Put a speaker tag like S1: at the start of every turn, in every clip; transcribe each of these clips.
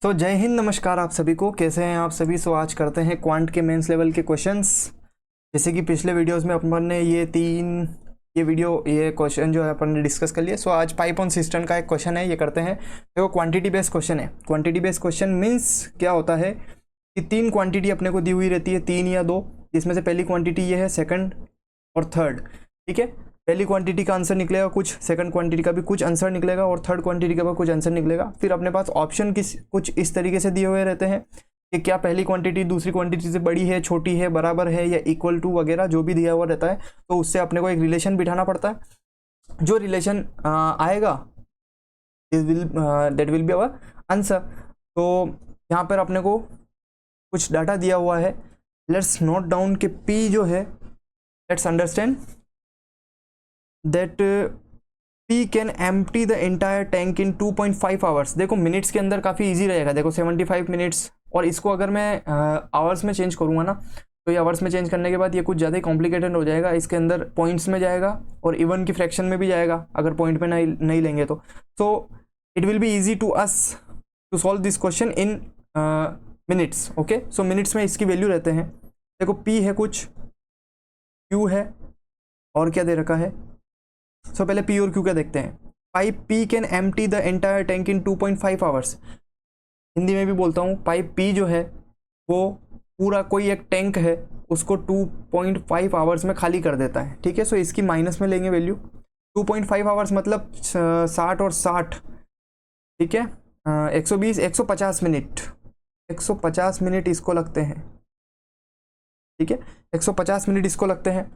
S1: तो जय हिंद, नमस्कार आप सभी को। कैसे हैं आप सभी? आज करते हैं क्वांट के मेंस लेवल के क्वेश्चंस। जैसे कि पिछले वीडियोस में अपन ने ये क्वेश्चन जो है अपन ने डिस्कस कर लिए। आज पाइप ऑन सिस्टम का एक क्वेश्चन है, ये करते हैं। देखो, क्वांटिटी बेस्ड क्वेश्चन है। क्वांटिटी बेस्ड क्वेश्चन मीन्स क्या होता है कि तीन क्वांटिटी अपने को दी हुई रहती है, तीन या दो, जिसमें से पहली क्वांटिटी ये है, सेकंड और थर्ड। ठीक है, पहली क्वांटिटी का आंसर निकलेगा कुछ, सेकंड क्वांटिटी का भी कुछ आंसर निकलेगा और थर्ड क्वांटिटी का भी कुछ आंसर निकलेगा। फिर अपने पास ऑप्शन कुछ इस तरीके से दिए हुए रहते हैं कि क्या पहली क्वांटिटी दूसरी क्वांटिटी से बड़ी है, छोटी है, बराबर है या इक्वल टू वगैरह जो भी दिया हुआ रहता है। तो उससे अपने को एक रिलेशन बिठाना पड़ता है। जो रिलेशन आएगा that will be our answer. तो यहाँ पर अपने को कुछ डाटा दिया हुआ है। लेट्स नोट डाउन कि P जो है, let's understand that P can empty the entire tank in 2.5 hours. देखो मिनट्स के अंदर काफ़ी इजी रहेगा। देखो 75 मिनट्स, और इसको अगर मैं आवर्स में चेंज करूँगा ना, तो ये आवर्स में चेंज करने के बाद ये कुछ ज़्यादा ही कॉम्प्लिकेटेड हो जाएगा। इसके अंदर पॉइंट्स में जाएगा और इवन की फ्रैक्शन में भी जाएगा अगर पॉइंट में नहीं लेंगे तो। So it will be easy to us to solve this question in minutes. Okay, so minutes में इसकी वैल्यू रहते हैं। देखो P है कुछ, Q है, और क्या दे रखा है। पहले P और Q का देखते हैं। Pipe P can empty the entire tank in 2.5 hours. Hindi में भी बोलता हूँ, पाइप P जो है वो पूरा कोई एक टैंक है, उसको 2.5 आवर्स में खाली कर देता है। ठीक है, सो इसकी माइनस में लेंगे वैल्यू। 2.5 आवर्स मतलब 60 और 60, ठीक है, 120, 150 मिनट, 150 मिनट इसको लगते हैं। ठीक है, 150 मिनट इसको लगते हैं।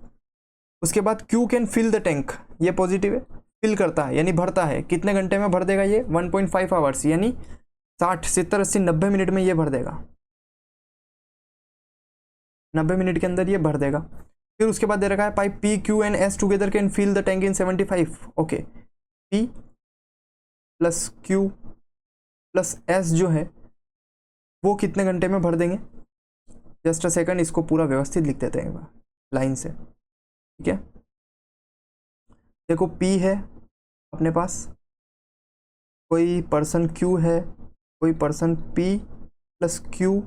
S1: उसके बाद Q can fill the tank, ये पॉजिटिव है, फिल करता है यानी भरता है। कितने घंटे में भर देगा ये? 1.5 आवर्स, यानी 60, 70, 80, 90 मिनट में ये भर देगा। 90 मिनट के अंदर ये भर देगा। फिर उसके बाद दे रखा है pipe P, Q and S together can fill the tank in 75। Okay, P plus Q plus S जो है वो कितने घंटे में भर देंगे? जस्ट अ सेकंड, इसको पूरा व्यवस्थित लिख देते हैं लाइन से। ठीक है, देखो P है अपने पास, कोई पर्सन Q है, कोई person P plus Q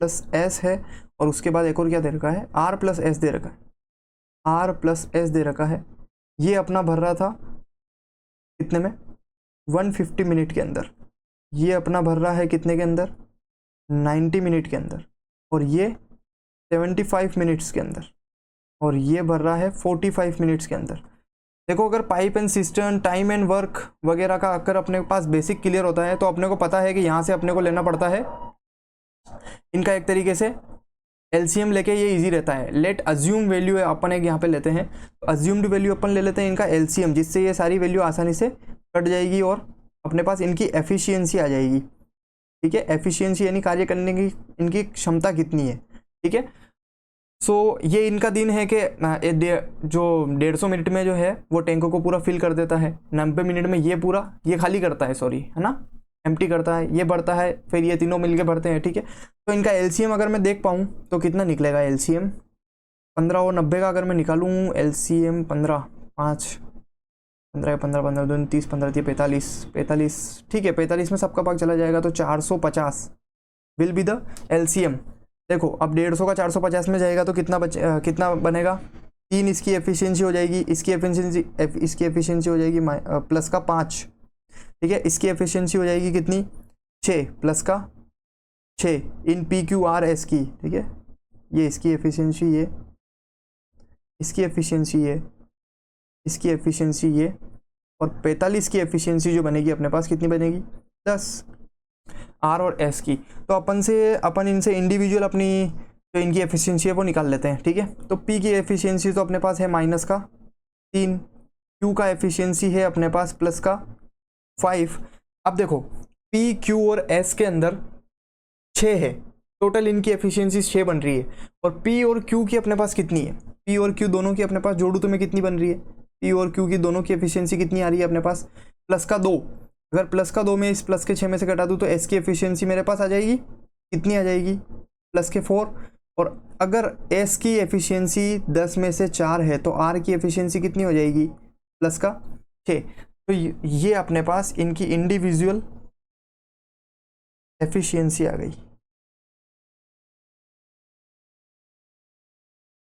S1: plus S है, और उसके बाद एक और क्या दे रखा है? R प्लस S दे रखा है। R प्लस S दे रखा है। ये अपना भर रहा था कितने में? 150 मिनट के अंदर। ये अपना भर रहा है कितने के अंदर? 90 मिनट के अंदर। और ये 75 मिनट्स के अंदर। और ये भर रहा है 45 मिनट्स के अंदर। देखो, अगर pipe and system, time and work वगैरह का अगर अपने पास बेसिक क्लियर होता है तो अपने को पता है कि यहाँ से अपने को लेना पड़ता है इनका एक तरीके से LCM लेके, ये इजी रहता है। लेट अज्यूम वैल्यू है, अपन एक यहाँ पे लेते हैं, तो अज्यूम्ड वैल्यू अपन ले लेते हैं इनका LCM, जिससे ये सारी वैल्यू आसानी से कट जाएगी और अपने पास इनकी एफिशिएंसी आ जाएगी। ठीक है, एफिशिएंसी यानी कार्य करने की इनकी क्षमता कितनी है। ठीक है, ये इनका दिन है कि जो 150 मिनट में जो है वो टैंकों को पूरा फिल कर देता है। 90 मिनट में ये पूरा ये खाली करता है, सॉरी, है ना, एम्प्टी करता है, ये भरता है, फिर ये तीनों मिलके भरते हैं। ठीक है, तो इनका LCM अगर मैं देख पाऊँ तो कितना निकलेगा? LCM 15 और 90 का अगर मैं निकालूँ LCM 15, 5, 15, 15, 15, 2, 30, 15, 45, 45। ठीक है, 45 में सबका भाग चला जाएगा तो 450 विल बी द LCM। देखो, अब 150 का 450 में जाएगा तो कितना बनेगा? 3 इसकी एफिशिएंसी हो जाएगी, इसकी एफिशिएंसी हो जाएगी प्लस का 5। ठीक है, इसकी एफिशिएंसी हो जाएगी कितनी? 6 प्लस का 6 इन PQRS की। ठीक है, ये इसकी एफिशिएंसी, ये इसकी एफिशिएंसी, ये इसकी एफिशिएंसी, ये, और 45 की एफिशिएंसी जो बनेगी अपने पास कितनी बनेगी? 10 R और S की। तो अपन इनसे इंडिविजुअल अपनी जो इनकी एफिशिएंसी है वो निकाल लेते हैं। ठीक है, तो P की एफिशिएंसी तो अपने पास है माइनस का 3, Q का एफिशिएंसी है अपने पास प्लस का 5। अब देखो, P, Q और S के अंदर 6 है, टोटल इनकी एफिशिएंसी 6 बन रही है। और P और Q की अपने पास कितनी है? P और Q दोनों की अपने पास जोड़ू तो मैं कितनी बन रही है? P और Q की दोनों की एफिशिएंसी कितनी आ रही है अपने पास? प्लस का 2। अगर प्लस का 2 में इस प्लस के 6 में से घटा दूँ तो S की एफिशिएंसी मेरे पास आ जाएगी, कितनी आ जाएगी? प्लस के 4। और अगर S की एफिशिएंसी 10 में से 4 है तो R की एफिशिएंसी कितनी हो जाएगी? प्लस का 6। तो ये अपने पास इनकी इंडिविजुअल एफिशिएंसी आ गई,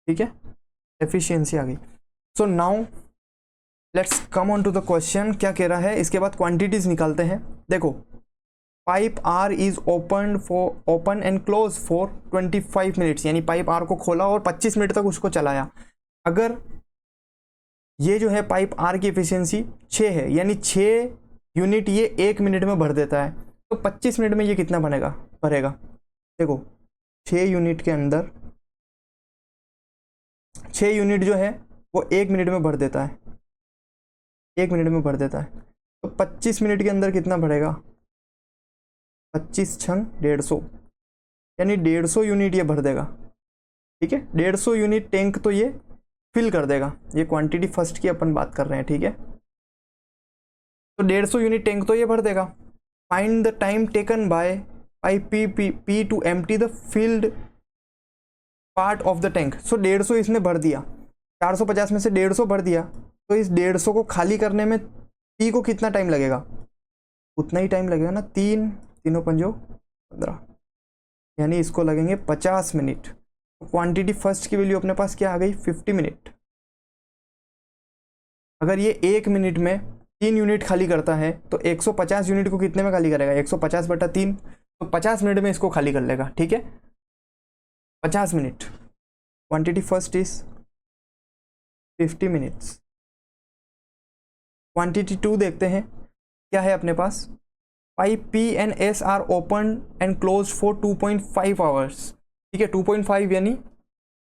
S1: ठीक है, एफिशिएंसी आ गई। So now let's come on to the question, क्या कह रहा है इसके बाद क्वांटिटीज निकालते हैं। देखो pipe R is open and close for 25 minutes, यानी पाइप आर को खोला और 25 मिनट तक उसको चलाया। अगर ये जो है पाइप आर की एफिशिएंसी 6 है, यानी 6 यूनिट ये 1 मिनट में भर देता है, तो 25 मिनट में ये कितना भरेगा। देखो 6 यूनिट के अंदर 6 यूनिट जो है वो 1 मिनट में भर देता है, 1 मिनट में भर देता है। तो 25 मिनट के अंदर कितना भरेगा, 25 छंग 150, यानी 150 यूनिट ये भर देगा, ठीक है। 150 यूनिट टैंक तो ये फिल कर देगा। ये क्वांटिटी फर्स्ट की अपन बात कर रहे हैं, ठीक है। तो 150 यूनिट टैंक तो ये भर देगा। Find the time taken by pipe P to empty the filled part of the tank. So 150 इसने भर दिया, 450 में से 150 भर दिया, तो इस 150 को खाली करने में पी को कितना टाइम लगेगा, उतना ही टाइम लगेगा ना, 3 3 पंजो 15, यानी इसको लगेंगे 50 मिनट। तो क्वांटिटी फर्स्ट की वैल्यू अपने पास क्या आ गई, 50 मिनट। अगर ये 1 मिनट में 3 यूनिट खाली करता है तो 150 यूनिट को कितने में खाली करेगा, 150/3, तो 50 मिनट में इसको खाली कर लेगा, ठीक है, 50 minute. Quantity first is 50 minutes. Quantity 2 देखते हैं क्या है अपने पास। Pipe P and S are open and close for 2.5 hours, ठीक है, 2.5 यानी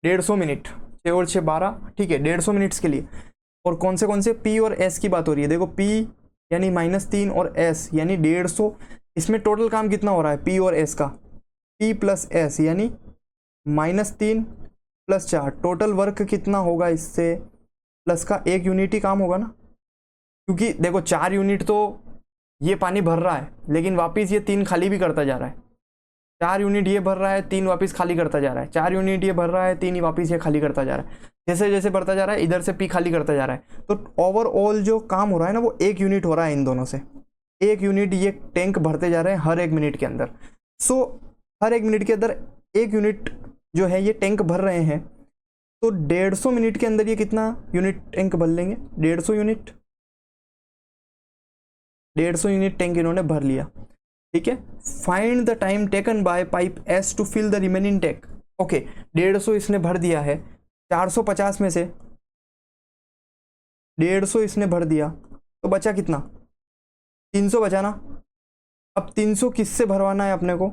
S1: 150 मिनट, 6 और 6 12, ठीक है, 150 मिनट्स के लिए। और कौन से पी और एस की बात हो रही है, देखो पी यानी -3 और एस यानी 150। इसमें टोटल काम कितना हो रहा है पी और एस का, पी प्लस एस यानी -3 + 4, टोटल वर्क कितना होगा इससे प्लस का 1 यूनिट ही काम होगा ना, क्योंकि देखो 4 यूनिट तो ये पानी भर रहा है, लेकिन वापस ये 3 खाली भी करता जा रहा है। 4 यूनिट ये भर रहा है, 3 वापस खाली करता जा रहा है, 4 यूनिट ये भर रहा है, 3 ही वापस ये खाली करता जा रहा है। जैसे जैसे बढ़ता जा रहा है इधर से पी खाली करता जा रहा है, तो ओवरऑल जो काम हो रहा है ना वो 1 यूनिट हो रहा है इन दोनों से। 1 यूनिट ये टैंक भरते जा रहे हैं हर 1 मिनट के अंदर। सो हर 1 मिनट के अंदर 1 यूनिट जो है ये टैंक भर रहे हैं, तो 150 मिनट के अंदर ये कितना यूनिट टैंक भर लेंगे, 150 यूनिट, 150 यूनिट टैंक इन्होंने भर लिया, ठीक है। Find the time taken by pipe S to fill the remaining tank. Okay 150 इसने भर दिया है, 450 में से 150 इसने भर दिया, तो बचा कितना, 300 बचा ना। अब 300 किससे भरवाना है अपने को,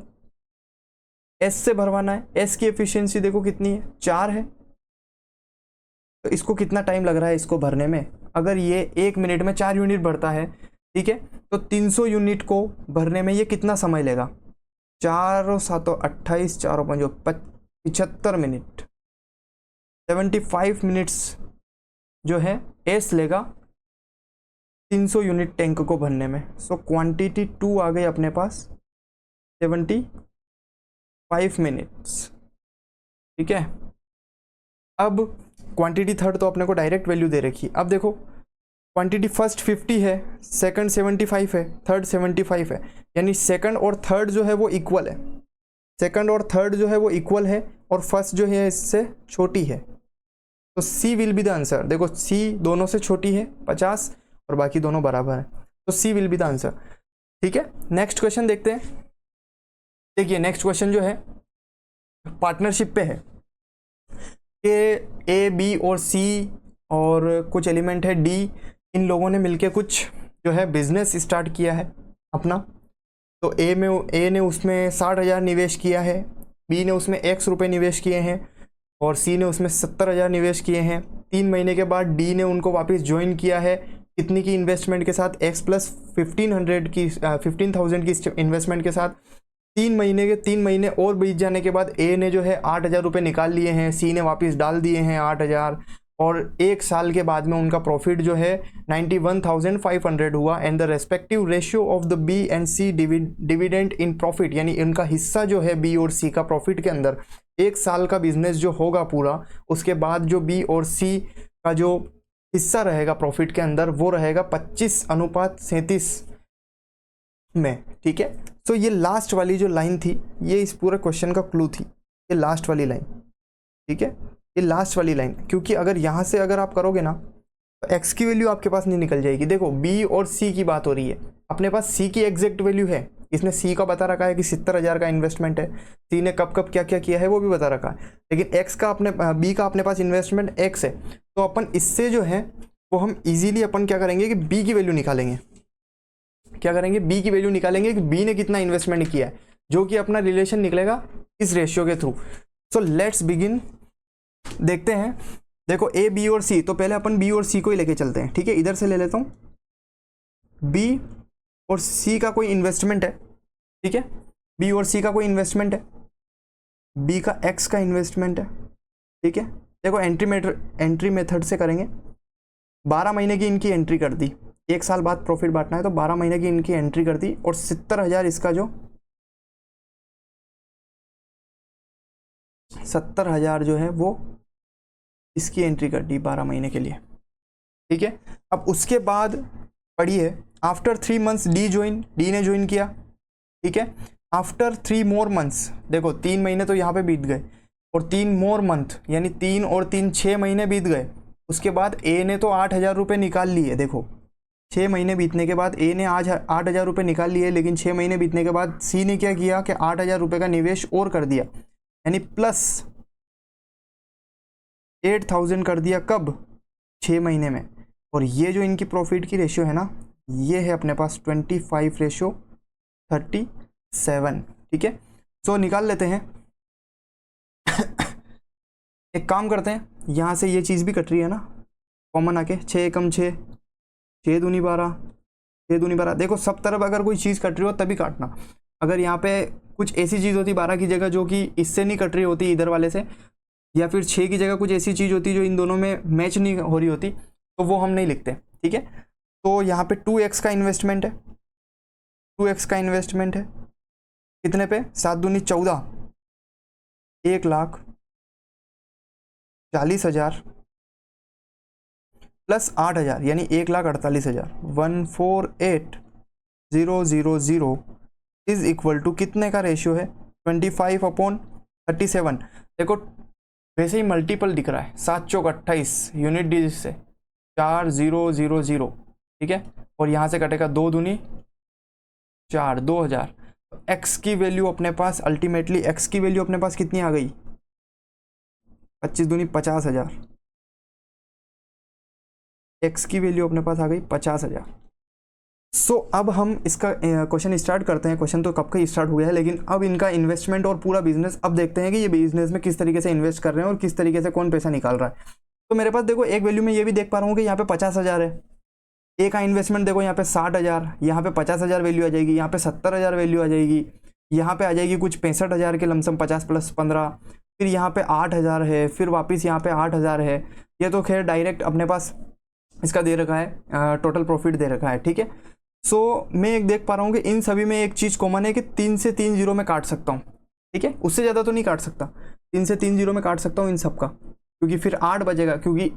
S1: एस से भरवाना है। एस की एफिशिएंसी देखो कितनी है, 4 है, तो इसको कितना टाइम लग रहा है इसको भरने में। अगर ये 1 मिनट में 4 यूनिट भरता है, ठीक है, तो 300 यूनिट को भरने में ये कितना समय लेगा, 4 और 7 28, 4 और 5 75 मिनट, 75 मिनट्स जो है एस लेगा 300 यूनिट टैंक को भरने में। सो क्वांटिटी 2 आ गई अपने पास 75 मिनट्स, ठीक है। अब क्वांटिटी थर्ड तो अपने को डायरेक्ट वैल्यू दे रखी। अब देखो क्वांटिटी फर्स्ट 50 है, सेकंड 75 है, थर्ड 75 है, यानी सेकंड और थर्ड जो है वो इक्वल है, सेकंड और थर्ड जो है वो इक्वल है, और फर्स्ट जो है इससे छोटी है, तो सी विल बी द आंसर। देखो सी दोनों से छोटी है 50 और बाकी दोनों बराबर है, तो सी विल बी द आंसर, ठीक है। नेक्स्ट क्वेश्चन देखते हैं। देखिए नेक्स्ट क्वेश्चन जो है पार्टनरशिप पे है कि ए बी और सी और कुछ एलिमेंट है डी, इन लोगों ने मिलके कुछ जो है बिजनेस स्टार्ट किया है अपना। तो ए ने उसमें 60,000 निवेश किया है, बी ने उसमें X रुपये निवेश किए हैं, और सी ने उसमें 70,000 निवेश किए हैं। 3 महीने के बाद डी ने उनको वापस ज्वाइन किया है, कितनी की इन्वेस्टमेंट के साथ, X + 1500 की 15,000 की इन्वेस्टमेंट के साथ। 3 महीने और बीत जाने के बाद ए ने जो है 8,000 रुपये निकाल लिए हैं, सी ने वापस डाल दिए हैं 8,000, और 1 साल के बाद में उनका प्रॉफिट जो है 91,500 हुआ। And the respective ratio of the B and C dividend in profit, यानी इनका हिस्सा जो है बी और सी का प्रॉफिट के अंदर 1 साल का बिजनेस जो होगा पूरा, उसके बाद जो बी और सी का जो हिस्सा रहेगा प्रॉफिट के अंदर वो रहेगा 25:37 में, ठीक है। सो ये लास्ट वाली जो लाइन थी ये इस पूरे क्वेश्चन का क्लू थी, ये लास्ट वाली लाइन, ठीक है, ये लास्ट वाली लाइन, क्योंकि अगर यहाँ से अगर आप करोगे ना तो एक्स की वैल्यू आपके पास नहीं निकल जाएगी। देखो बी और सी की बात हो रही है, अपने पास सी की एग्जैक्ट वैल्यू है, इसने सी का बता रखा है कि 70,000 का इन्वेस्टमेंट है, सी ने कब कब क्या क्या किया है वो भी बता रखा है, लेकिन एक्स का अपने बी का अपने पास इन्वेस्टमेंट एक्स है, तो अपन इससे जो है वो हम इजीली अपन क्या करेंगे कि बी की वैल्यू निकालेंगे, क्या करेंगे बी की वैल्यू निकालेंगे कि बी ने कितना इन्वेस्टमेंट किया है, जो कि अपना रिलेशन निकलेगा इस रेशियो के थ्रू। सो लेट्स बिगिन, देखते हैं। देखो ए बी और सी, तो पहले अपन बी और सी को ही लेके चलते हैं, ठीक है, इधर से ले लेता हूं। बी और सी का कोई इन्वेस्टमेंट है, ठीक है, बी और सी का कोई इन्वेस्टमेंट है, बी का एक्स का इन्वेस्टमेंट है, ठीक है। देखो एंट्री मेथड से करेंगे, 12 महीने की इनकी एंट्री कर दी, 1 साल बाद प्रॉफिट बांटना है तो 12 महीने की इनकी एंट्री कर दी, और 70,000 इसका जो 70,000 जो है वो इसकी एंट्री कर दी 12 महीने के लिए, ठीक है। अब उसके बाद पढ़ी है after 3 months D join, D ने ज्वाइन किया, ठीक है। आफ्टर 3 मोर मंथ्स, देखो 3 महीने तो यहाँ पे बीत गए, और 3 मोर मंथ यानी 3 और 3 6 महीने बीत गए। उसके बाद ए ने तो 8,000 रुपये निकाल लिए, देखो 6 महीने बीतने के बाद ए ने आज 8,000 रुपये निकाल लिए, लेकिन 6 महीने बीतने के बाद सी ने क्या किया कि 8,000 रुपये का निवेश और कर दिया, यानी प्लस 8,000 कर दिया, कब 6 महीने में। और ये जो इनकी प्रॉफिट की रेशियो है ना, ये है अपने पास 25/37, ठीक है। सो निकाल लेते हैं। एक काम करते हैं, यहाँ से ये चीज़ भी कट रही है ना कॉमन आके, 6 एकम 6, 6 दूनी 12, 6 दूनी 12। देखो सब तरफ अगर कोई चीज़ कट रही हो तभी काटना, अगर यहाँ पे कुछ ऐसी चीज़ होती 12 की जगह जो कि इससे नहीं कट रही होती इधर वाले से, या फिर 6 की जगह कुछ ऐसी चीज़ होती जो इन दोनों में मैच नहीं हो रही होती, तो वो हम नहीं लिखते, ठीक है। तो यहाँ पे 2x का इन्वेस्टमेंट है, 2x का इन्वेस्टमेंट है कितने पे, 7 दूनी 14, 1,40,000 प्लस 8,000 यानी 1,48,000, 148,000 इज इक्वल टू कितने का रेशियो है, 25/37। देखो वैसे ही मल्टीपल दिख रहा है, 7 चौक 28 यूनिट डिजिट से 4000, ठीक है, और यहाँ से कटेगा 2 दूनी 4, 2,000। एक्स की वैल्यू अपने पास अल्टीमेटली, एक्स की वैल्यू अपने पास कितनी आ गई, 25 दूनी 50,000, एक्स की वैल्यू अपने पास आ गई 50,000। सो अब हम इसका क्वेश्चन स्टार्ट करते हैं। क्वेश्चन तो कब का ही स्टार्ट हो गया है, लेकिन अब इनका इन्वेस्टमेंट और पूरा बिजनेस अब देखते हैं कि ये बिजनेस में किस तरीके से इन्वेस्ट कर रहे हैं और किस तरीके से कौन पैसा निकाल रहा है। तो मेरे पास देखो एक वैल्यू में ये भी देख पा रहा हूँ कि यहाँ पे 50,000 है, ए का इन्वेस्टमेंट देखो यहाँ पे 60,000, यहाँ पे 50,000 वैल्यू आ जाएगी, यहाँ पे 70,000 वैल्यू आ जाएगी, यहाँ पे आ जाएगी कुछ 65,000 के लमसम, 50 + 15, फिर यहाँ पे 8,000 है, फिर वापस यहाँ पे 8,000 है। ये तो खैर डायरेक्ट अपने पास इसका दे रखा है, टोटल प्रॉफिट दे रखा है, ठीक है। सो मैं एक देख पा रहा हूँ कि इन सभी में एक चीज़ कॉमन है कि 3 से 3 जीरो में काट सकता हूँ, ठीक है, उससे ज़्यादा तो नहीं काट सकता, 3 से 3 जीरो में काट सकता हूँ इन सब का, क्योंकि फिर 8 बजेगा, क्योंकि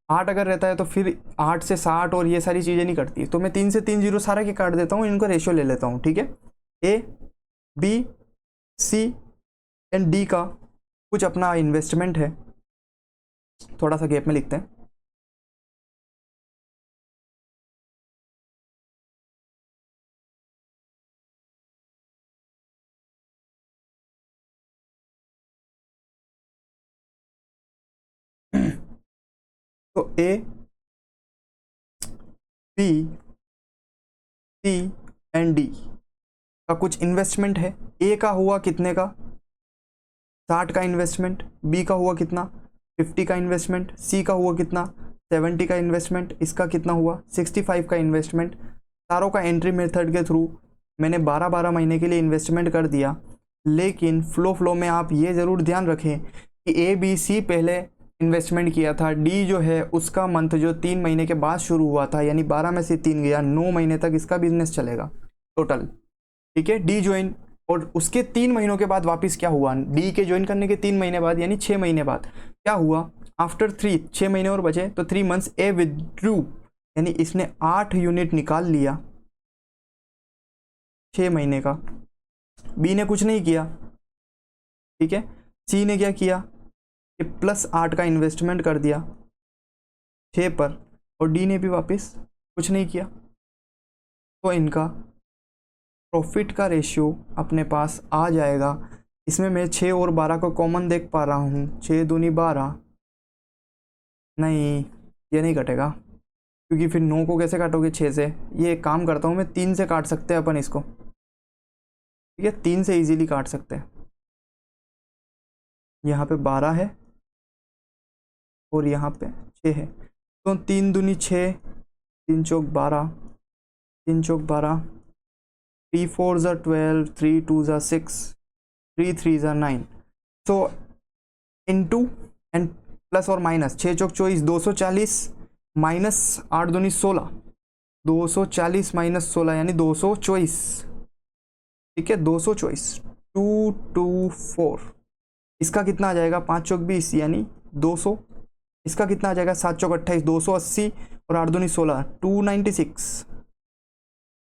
S1: 8 अगर रहता है तो फिर 8 से 60 और ये सारी चीज़ें नहीं कटती, तो मैं 3 से 3 जीरो सारा के काट देता हूँ, इनको रेशियो ले लेता हूँ, ठीक है। A B C and D का कुछ अपना इन्वेस्टमेंट है, थोड़ा सा गैप में लिखते हैं। तो A B C and D का कुछ इन्वेस्टमेंट है। ए का हुआ कितने का, 60 का इन्वेस्टमेंट, बी का हुआ कितना 50 का इन्वेस्टमेंट, सी का हुआ कितना 70 का इन्वेस्टमेंट, इसका कितना हुआ 65 का इन्वेस्टमेंट। सारों का एंट्री मेथड के थ्रू मैंने 12-12 महीने के लिए इन्वेस्टमेंट कर दिया, लेकिन फ्लो में आप ये ज़रूर ध्यान रखें कि ए बी सी पहले इन्वेस्टमेंट किया था, डी जो है उसका मंथ जो 3 महीने के बाद शुरू हुआ था, यानी 12 में से 3 गया, 9 महीने तक इसका बिजनेस चलेगा टोटल, ठीक है। डी ज्वाइन, और उसके 3 महीनों के बाद वापस क्या हुआ, डी के ज्वाइन करने के 3 महीने बाद यानी 6 महीने बाद क्या हुआ, आफ्टर 3, 6 महीने और बचे तो 3 मंथ्स ए विथड्रू, यानी इसने 8 यूनिट निकाल लिया, 6 महीने का। बी ने कुछ नहीं किया, ठीक है। सी ने क्या किया कि +8 का इन्वेस्टमेंट कर दिया 6 पर, और डी ने भी वापस कुछ नहीं किया। तो इनका प्रॉफिट का रेशियो अपने पास आ जाएगा। इसमें मैं 6 और 12 को कॉमन देख पा रहा हूँ, 6 दूनी 12, नहीं ये नहीं कटेगा, क्योंकि फिर 9 को कैसे काटोगे 6 से। ये एक काम करता हूँ मैं, 3 से काट सकते हैं अपन इसको, ठीक है, 3 से इजीली काट सकते हैं। यहाँ पे 12 है और यहाँ पे 6 है, तो 3 दूनी 6, 3 चौक 12, 3 चौक 12, 3 4 ज़ा 12, 3 2 ज़ा 6, 3 3 ज़ा 9। सो इनटू एंड प्लस और माइनस, 6 चौक 24, 240 माइनस 8 दूनी 16, 240 माइनस 16 यानी 224, ठीक है, 224, 224। इसका कितना आ जाएगा, 5 चौक 20 यानी 200। इसका कितना आ जाएगा, 7 चौक 28, 280 और 8 दूनी 16, 296,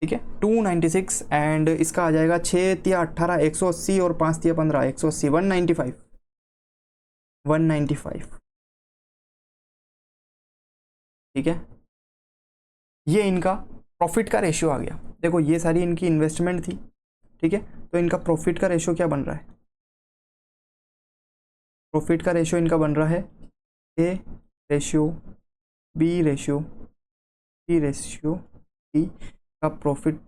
S1: ठीक है, 296। एंड इसका आ जाएगा 6 तिया 18, 180 और 5 तिया 15, 180, 195, 195, ठीक है। ये इनका प्रॉफिट का रेशियो आ गया। देखो ये सारी इनकी इन्वेस्टमेंट थी, ठीक है, तो इनका प्रॉफिट का रेशियो क्या बन रहा है, प्रॉफिट का रेशियो इनका बन रहा है A ratio B ratio C ratio D का प्रॉफिट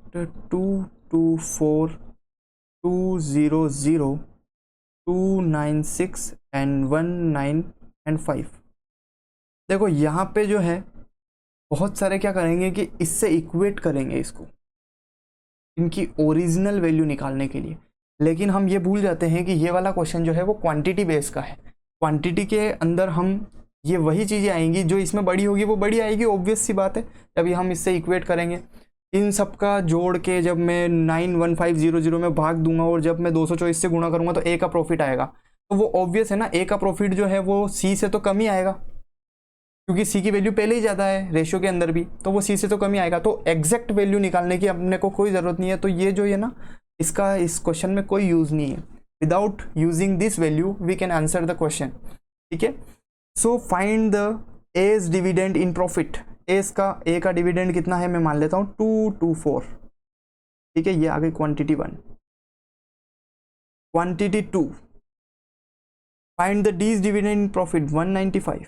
S1: 224, 200, 296 एंड 19 एंड 5। देखो यहाँ पे जो है बहुत सारे क्या करेंगे कि इससे इक्वेट करेंगे इसको, इनकी ओरिजिनल वैल्यू निकालने के लिए। लेकिन हम ये भूल जाते हैं कि ये वाला क्वेश्चन जो है वो क्वांटिटी बेस का है। क्वांटिटी के अंदर हम ये वही चीज़ें आएंगी जो इसमें बड़ी होगी वो बड़ी आएगी, ऑब्वियस सी बात है। जब हम इससे इक्वेट करेंगे, इन सब का जोड़ के जब मैं 91500 में भाग दूंगा और जब मैं 224 से गुणा करूंगा तो ए का प्रॉफिट आएगा। तो वो ऑब्वियस है ना, ए का प्रॉफिट जो है वो सी से तो कम ही आएगा, क्योंकि सी की वैल्यू पहले ही ज़्यादा है रेशियो के अंदर भी, तो वो सी से तो कम ही आएगा। तो एग्जैक्ट वैल्यू निकालने की अपने को कोई ज़रूरत नहीं है। तो ये जो है ना, इसका इस क्वेश्चन में कोई यूज़ नहीं है। Without using this value we can answer the question, ठीक है। So find the A's dividend in profit. A का डिविडेंड कितना है, मैं मान लेता हूँ 224, ठीक है। ये आ गई quantity 1। Quantity 2, find the D's dividend in profit 195।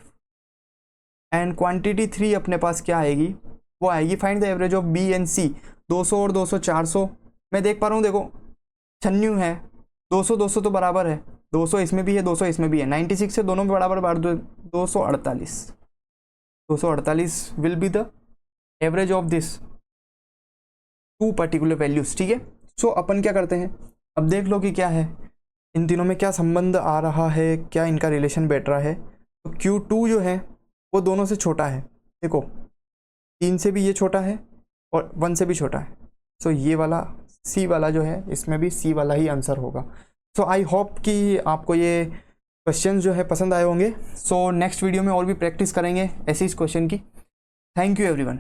S1: And quantity 3 अपने पास क्या आएगी, वो आएगी find the average of B and C. 200 और 200 400, मैं देख पा रहा हूँ, देखो 96 है, 200 200 तो बराबर है, 200 इसमें भी है 200 इसमें भी है, 96 से दोनों में बराबर 248, 248 will be the average of this two particular values, ठीक है। सो अपन क्या करते हैं, अब देख लो कि क्या है इन तीनों में, क्या संबंध आ रहा है, क्या इनका रिलेशन बैठ रहा है। तो Q2 जो है वो दोनों से छोटा है, देखो 3 से भी ये छोटा है और 1 से भी छोटा है। सो ये वाला सी वाला जो है, इसमें भी सी वाला ही आंसर होगा। सो आई होप कि आपको ये क्वेश्चन जो है पसंद आए होंगे। सो नेक्स्ट वीडियो में और भी प्रैक्टिस करेंगे ऐसे इस क्वेश्चन की। Thank you everyone.